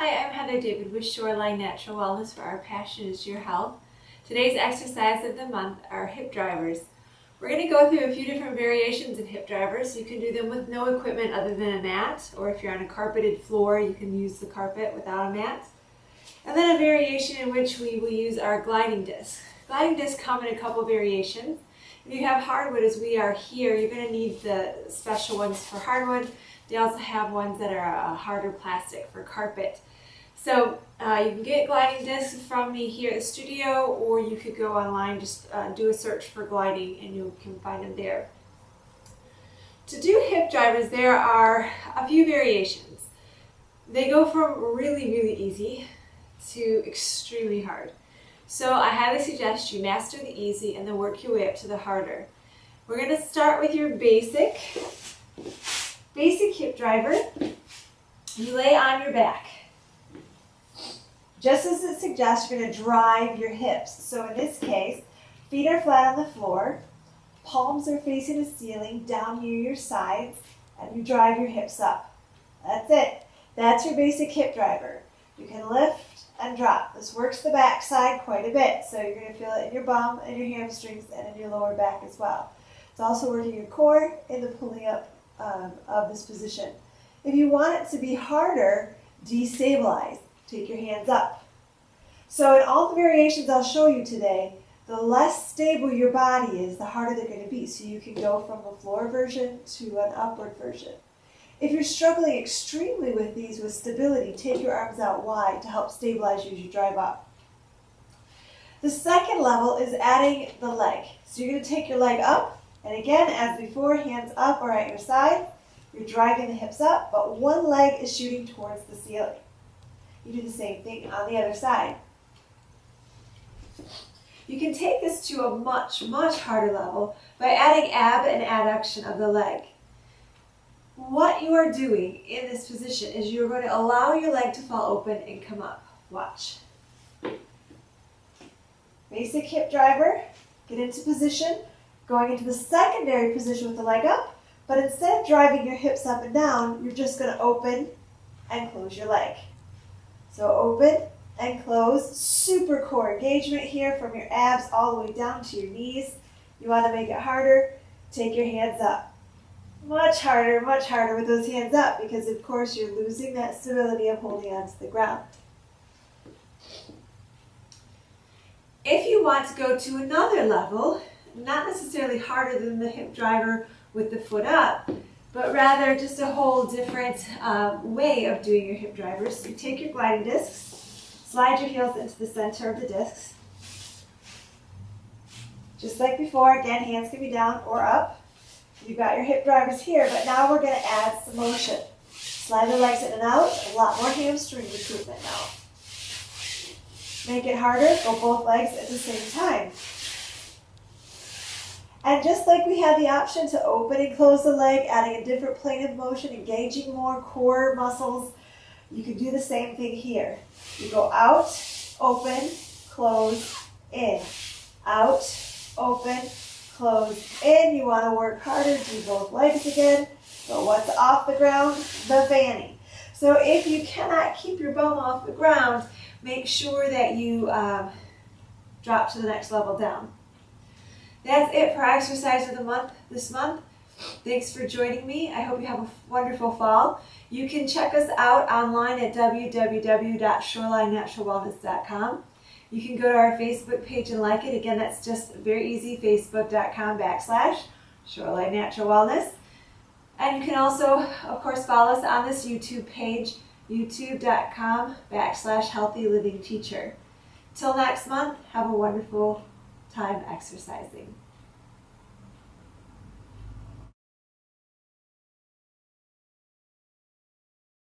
Hi, I'm Heather David with Shoreline Natural Wellness, where our passion is your health. Today's exercise of the month are hip drivers. We're going to go through a few different variations of hip drivers. You can do them with no equipment other than a mat, or if you're on a carpeted floor, you can use the carpet without a mat. And then a variation in which we will use our gliding discs. Gliding discs come in a couple variations. If you have hardwood, as we are here, you're going to need the special ones for hardwood. They also have ones that are a harder plastic for carpet. So you can get gliding discs from me here at the studio, or you could go online, just do a search for gliding and you can find them there. To do hip drivers, there are a few variations. They go from really easy to extremely hard. So I highly suggest you master the easy and then work your way up to the harder. We're going to start with your basic hip driver. You lay on your back. Just as it suggests, you're going to drive your hips. So in this case, feet are flat on the floor, palms are facing the ceiling, down near your sides, and you drive your hips up. That's it. That's your basic hip driver. You can lift and drop. This works the back side quite a bit, so you're going to feel it in your bum and your hamstrings and in your lower back as well. It's also working your core in the pulling up of this position. If you want it to be harder, destabilize. Take your hands up. So in all the variations I'll show you today, the less stable your body is, the harder they're going to be. So you can go from a floor version to an upward version. If you're struggling extremely with these with stability, take your arms out wide to help stabilize you as you drive up. The second level is adding the leg. So you're going to take your leg up, and again, as before, hands up or at your side. You're driving the hips up, but one leg is shooting towards the ceiling. You do the same thing on the other side. You can take this to a much harder level by adding ab and adduction of the leg. What you are doing in this position is you're going to allow your leg to fall open and come up. Watch. Basic hip driver, get into position, going into the secondary position with the leg up, but instead of driving your hips up and down, you're just going to open and close your leg. So open and close, super core engagement here from your abs all the way down to your knees. You want to make it harder, take your hands up. Much harder with those hands up, because of course you're losing that stability of holding onto the ground. If you want to go to another level, not necessarily harder than the hip driver with the foot up, but rather just a whole different way of doing your hip drivers. You take your gliding discs, slide your heels into the center of the discs. Just like before, again, hands can be down or up. You've got your hip drivers here, but now we're going to add some motion. Slide the legs in and out, a lot more hamstring recruitment now. Make it harder, go both legs at the same time. And just like we had the option to open and close the leg, adding a different plane of motion, engaging more core muscles, you can do the same thing here. You go out, open, close, in. Out, open, close, in. You want to work harder, do both legs again. So what's off the ground? The fanny. So if you cannot keep your bum off the ground, make sure that you drop to the next level down. That's it for our exercise of the month this month. Thanks for joining me. I hope you have a wonderful fall. You can check us out online at www.shorelinenaturalwellness.com. You can go to our Facebook page and like it. Again, that's just very easy, facebook.com/Shoreline Natural Wellness. And you can also, of course, follow us on this YouTube page, youtube.com/Healthy Living Teacher. Till next month, have a wonderful time exercising.